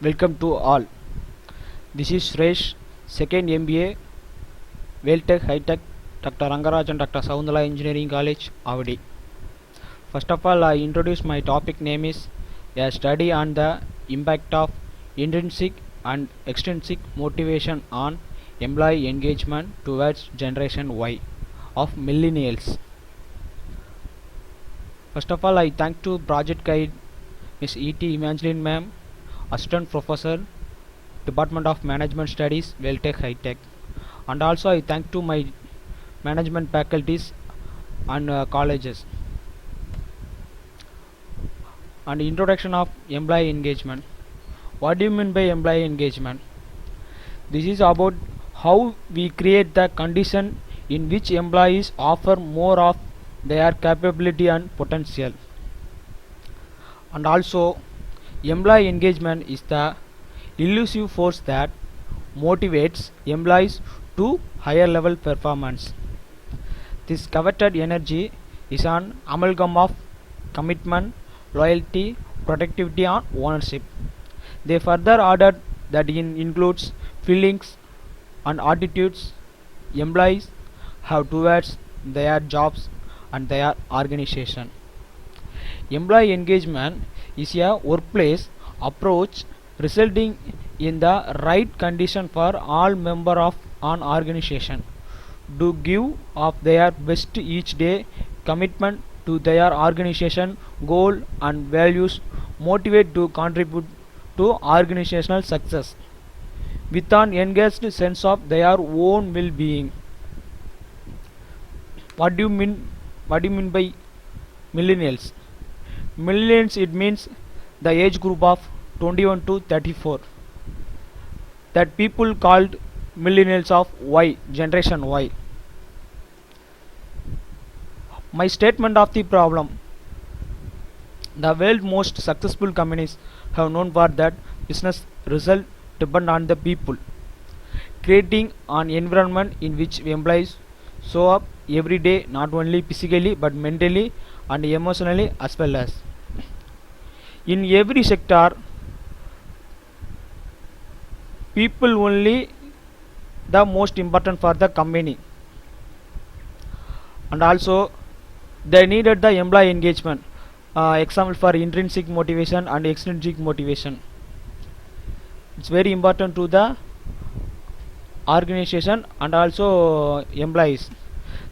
Welcome to all. This is Suresh, second MBA, Tech High Tech, Dr.Rangarajan, Dr.Sakunthala Engineering College, Avadi. First of all, I introduce my topic name is a study on the impact of intrinsic and extrinsic motivation on employee engagement towards Generation Y of millennials. First of all, I thank to project guide Miss E.T. Evangeline Ma'am, Assistant Professor, Department of Management Studies, Tech High Tech, and also I thank to my management faculties and colleges. And introduction of employee engagement. What do you mean by employee engagement? This is about how we create the condition in which employees offer more of their capability and potential. And also, employee engagement is the elusive force that motivates employees to higher level performance. This coveted energy is an amalgam of commitment, loyalty, productivity, and ownership. They further added that it includes feelings and attitudes employees have towards their jobs and their organization. Employee engagement is a workplace approach resulting in the right condition for all members of an organization to give of their best each day, commitment to their organization goal and values, motivate to contribute to organizational success with an engaged sense of their own well-being. What do you mean by millennials? Millennials, it means the age group of 21 to 34, that people called millennials of Y, Generation Y. My statement of the problem: the world's most successful companies have known for that business result depend on the people, creating an environment in which employees show up every day, not only physically but mentally and emotionally as well as. In every sector, people only the most important for the company, and also they needed the employee engagement. Example for intrinsic motivation and extrinsic motivation. It's very important to the organization and also employees.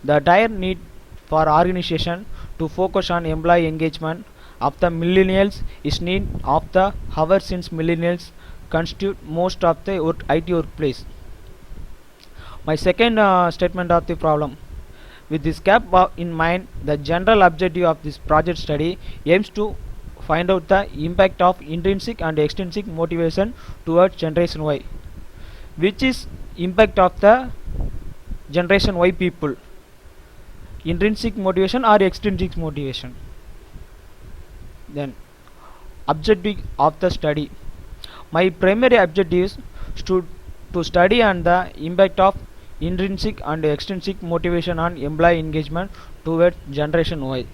The dire need for organization to focus on employee engagement of the millennials is need of the hour, since millennials constitute most of the IT workplace. My second statement of the problem: with this gap in mind, the general objective of this project study aims to find out the impact of intrinsic and extrinsic motivation towards Generation Y. Which is impact of the Generation Y people? Intrinsic motivation or extrinsic motivation? Then, objective of the study. My primary objective is to study on the impact of intrinsic and extrinsic motivation on employee engagement towards Generation Y.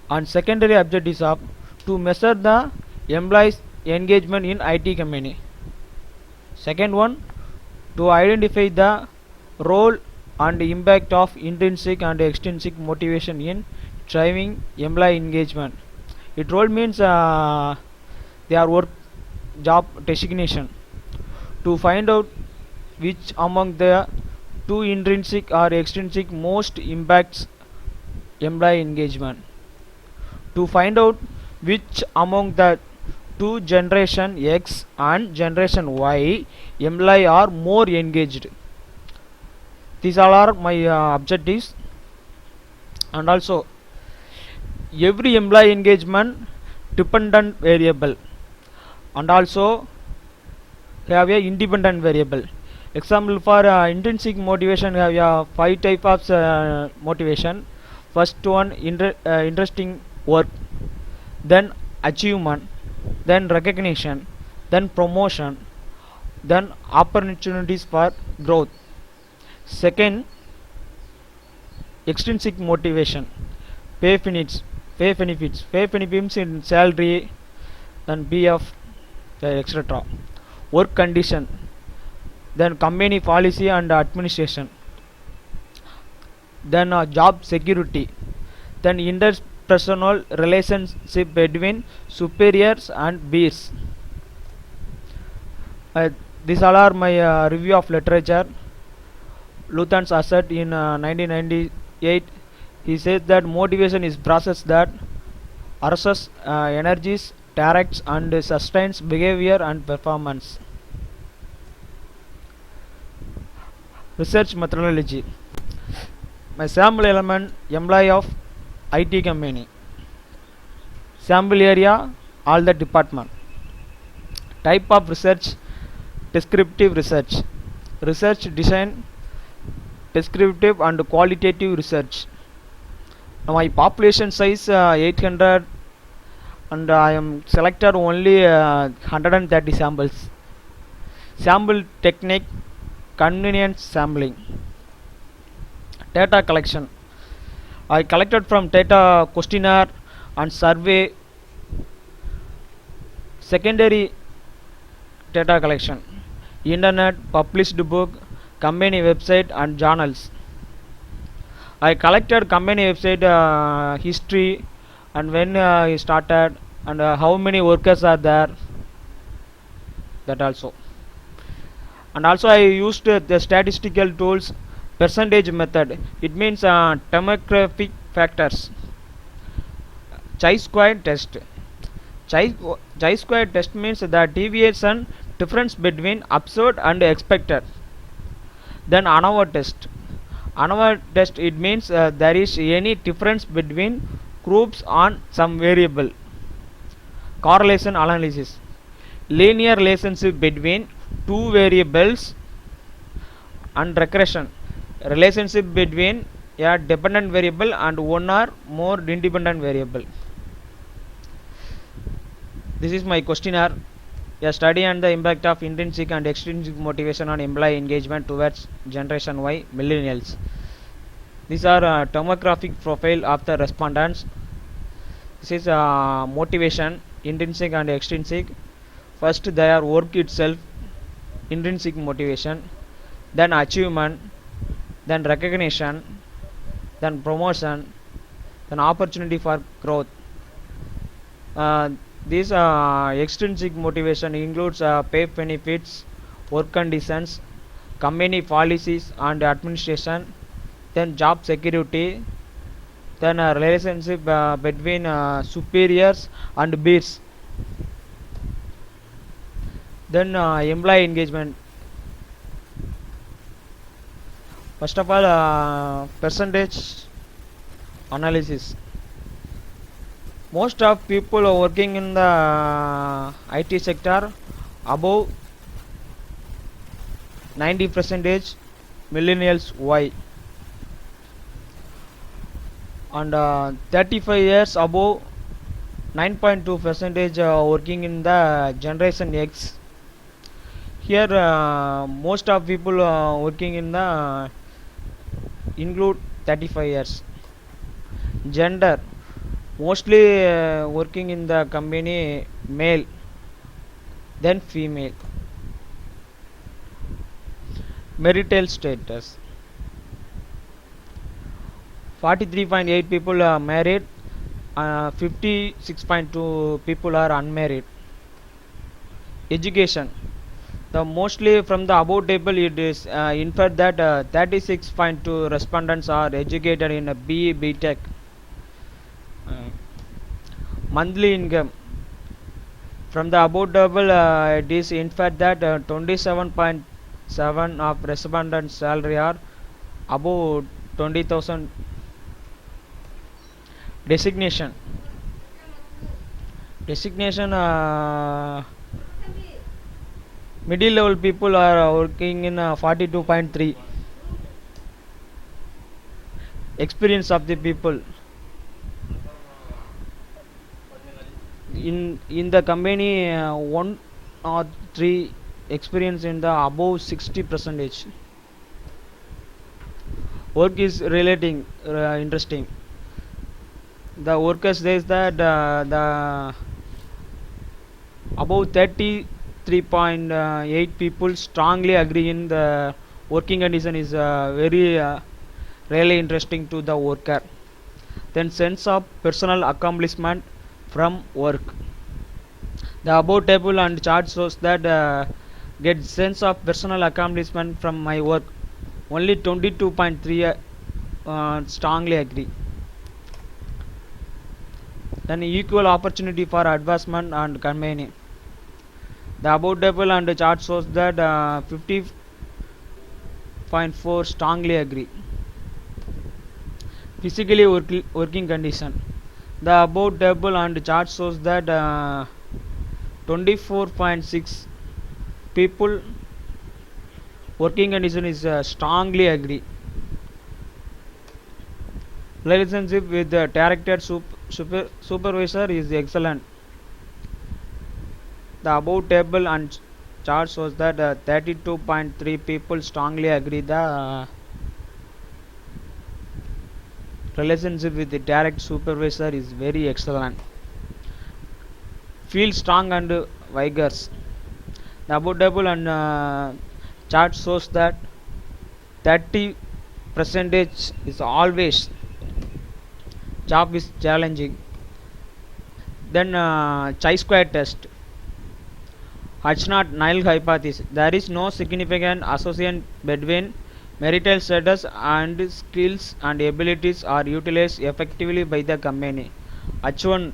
And secondary objectives of to measure the employees engagement in IT company. Second one, to identify the role and impact of intrinsic and extrinsic motivation in driving employee engagement. It role means their work job designation. To find out which among the two intrinsic or extrinsic most impacts employee engagement. To find out which among the two Generation X and Generation Y employee are more engaged. These all are my objectives. And also, every employee engagement dependent variable, and also have a independent variable. Example for intrinsic motivation, we have 5 types of motivation. First one, interesting work, then achievement, then recognition, then promotion, then opportunities for growth. Second, extrinsic motivation, pay benefits in salary, then BF, etc. Work condition, then company policy and administration, then job security, then interpersonal relationship between superiors and peers. These all are my review of literature. Luthan's asset in 1998, he says that motivation is process that arouses energies, directs and sustains behavior and performance. Research methodology. My sample element, employee of IT company. Sample area, all the department. Type of research, descriptive research. Research design, descriptive and qualitative research. Now my population size 800 and I am selected only 130 samples. Sample technique, convenience sampling. Data collection. I collected from data questionnaire and survey. Secondary data collection, internet, published book, company website and journals. I collected company website history and when it started and how many workers are there, that also. And also I used the statistical tools, percentage method. It means demographic factors. Chi-square test. Chi-square test means the deviation difference between observed and expected. Then ANOVA test. ANOVA test, it means there is any difference between groups on some variable. Correlation analysis. Linear relationship between two variables and regression. Relationship between a dependent variable and one or more independent variable. This is my questionnaire. A study on the impact of intrinsic and extrinsic motivation on employee engagement towards Generation Y millennials. These are demographic profile of the respondents. This is motivation, intrinsic and extrinsic. First, their work itself, intrinsic motivation, then achievement, then recognition, then promotion, then opportunity for growth. This extrinsic motivation includes pay benefits, work conditions, company policies and administration, then job security, then relationship between superiors and peers, then employee engagement. First of all, percentage analysis. Most of people working in the IT sector above 90% millennials Y, and 35 years above 9.2% working in the Generation X. Here most of people working in the include 35 years. Gender, mostly working in the company male, then female. Marital status, 43.8 people are married, 56.2 people are unmarried. Education, the mostly from the above table it is inferred that 36.2 respondents are educated in a BE BTech. Monthly income, from the above table it is inferred that 27.7 of respondents salary are above 20,000. Designation, middle level people are working in 42.3. Experience of the people in the company 1 or 3 experience in the above 60%. Work is relating interesting. The worker says that the Above 33.8 people strongly agree in the working condition is very really interesting to the worker. Then sense of personal accomplishment from work. The above table and chart shows that get sense of personal accomplishment from my work. Only 22.3 strongly agree. Then equal opportunity for advancement and conveying. The above table and chart shows that 50.4 strongly agree. Physically working condition. The above table and chart shows that 24.6 people working condition is strongly agree. Relationship with the director supervisor is excellent. The above table and chart shows that 32.3 people strongly agree the relationship with the direct supervisor is very excellent. Feel strong and vigorous. The above table and chart shows that 30 percentage is always job is challenging. Then chi-square test. H0 null hypothesis. There is no significant association between marital status and skills and abilities are utilized effectively by the company. H1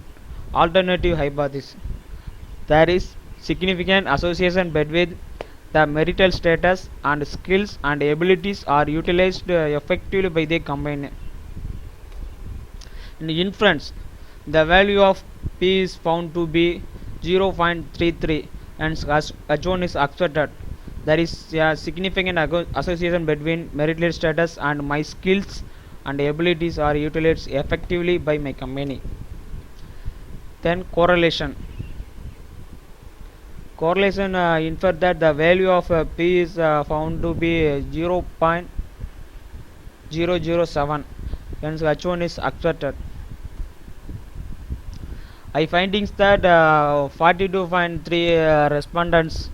alternative hypothesis. There is significant association between the marital status and skills and abilities are utilized effectively by the company. In inference, the value of P is found to be 0.33 and H1 is accepted. There is a significant association between marital status and my skills and abilities are utilized effectively by my company. Then correlation. Correlation infer that the value of P is found to be 0.007, hence H1 is accepted. I findings that 42.3 respondents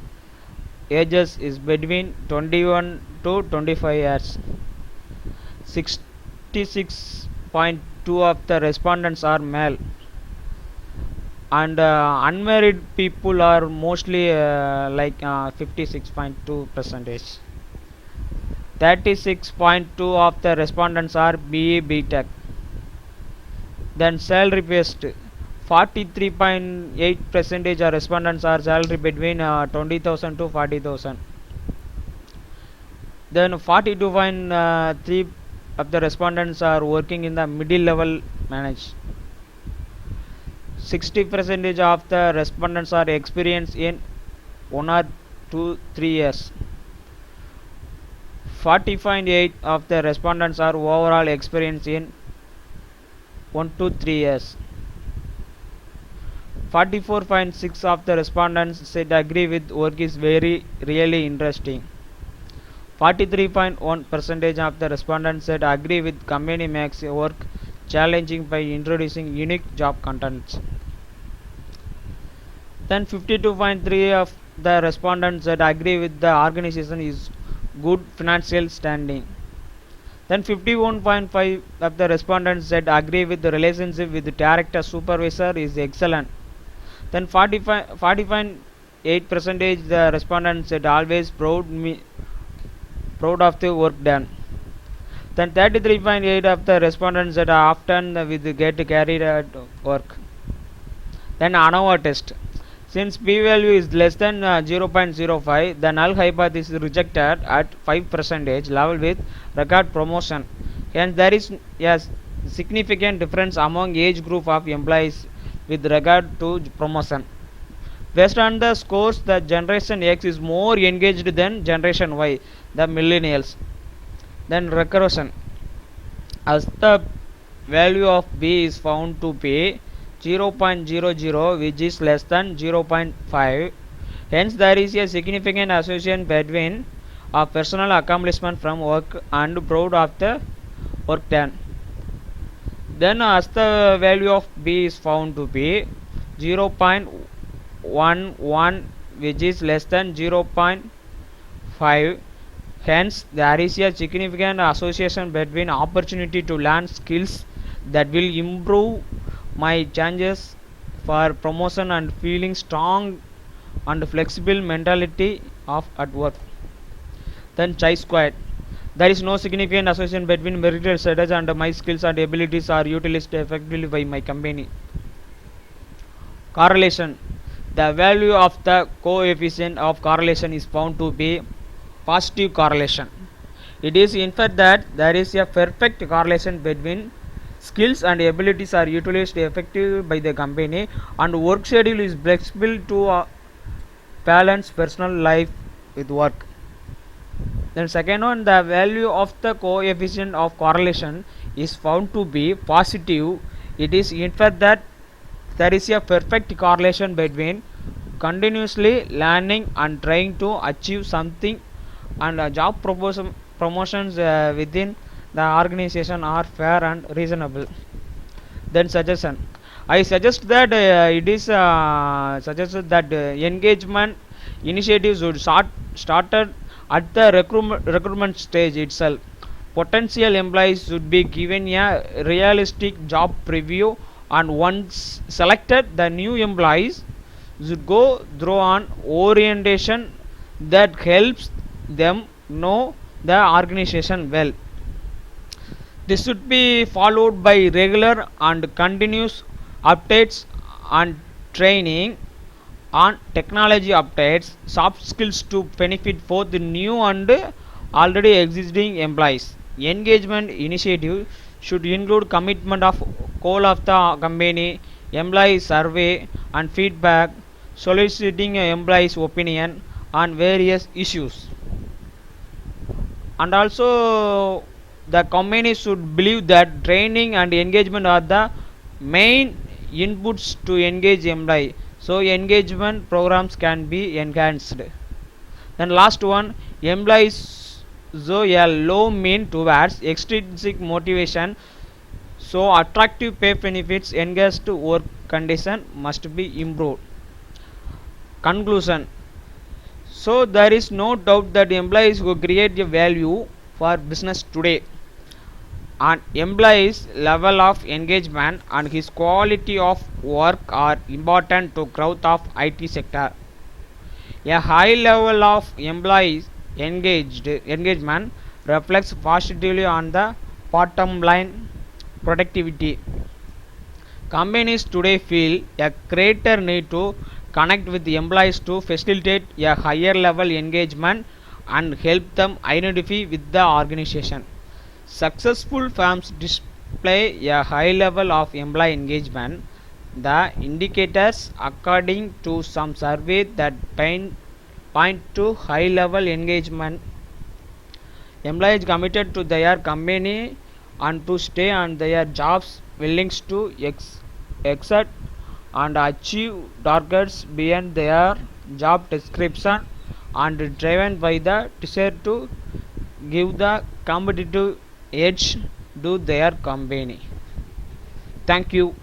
ages is between 21 to 25 years. 66.2 of the respondents are male, and unmarried people are mostly 56.2 percentage. 36.2 of the respondents are BE BTech. Then salary based. 43.8 percentage of respondents are salary between 20,000 to 40,000. Then 42.3 of the respondents are working in the middle level manage. 60 percentage of the respondents are experienced in 1 or 2 3 years. 40.8 of the respondents are overall experienced in 1 to 3 years. 44.6 of the respondents said agree with work is very really interesting. 43.1 percentage of the respondents said agree with company makes work challenging by introducing unique job contents. Then 52.3 of the respondents said agree with the organization is good financial standing. Then 51.5 of the respondents said agree with the relationship with the director supervisor is excellent. Then 40.8 percentage the respondents said always proud of the work done. Then 33.8 of the respondents said often with get carried at work. Then ANOVA test. Since p value is less than 0.05, the null hypothesis is rejected at 5 percentage level with regard promotion. Hence there is a significant difference among age group of employees with regard to promotion. Based on the scores, the generation X is more engaged than generation Y, the millennials. Then recursion. As the value of B is found to be 0.00, which is less than 0.5, hence there is a significant association between a personal accomplishment from work and proud of the work done. Then as the value of B is found to be 0.1 0.11, which is less than 0.5. Hence, there is a significant association between opportunity to learn skills that will improve my chances for promotion and feeling strong and flexible mentality of at work. Then chi squared. There is no significant association between meritorious status and my skills and abilities are utilized effectively by my company. Correlation. The value of the coefficient of correlation is found to be positive correlation. It is inferred that there is a perfect correlation between skills and abilities are utilized effectively by the company, and work schedule is flexible to balance personal life with work. Then second one, the value of the coefficient of correlation is found to be positive. It is inferred that there is a perfect correlation between continuously learning and trying to achieve something, and job promotions within the organization are fair and reasonable. Then suggestion. I suggest that it is suggested that engagement initiatives should started at the recruitment stage itself. Potential employees should be given a realistic job preview, and once selected, the new employees should go through an orientation that helps them know the organization well. This should be followed by regular and continuous updates and training on technology updates, soft skills to benefit both the new and already existing employees. Engagement initiative should include commitment of goal of the company, employee survey and feedback, soliciting employees' opinion on various issues. And also, the company should believe that training and engagement are the main inputs to engage employee, so engagement programs can be enhanced. Then last one, employees show a low mean towards extrinsic motivation, so attractive pay benefits, engaged work condition must be improved. Conclusion. So there is no doubt that employees who create a value for business today, and employees' level of engagement and his quality of work are important to growth of IT sector. A high level of employees engagement reflects positively on the bottom line productivity. Companies today feel a greater need to connect with the employees to facilitate a higher level engagement and help them identify with the organization. Successful firms display a high level of employee engagement. The indicators, according to some survey, that point to high level engagement. Employees committed to their company and to stay on their jobs, willing to exert and achieve targets beyond their job description, and driven by the desire to give the competitive edge to their company. Thank you.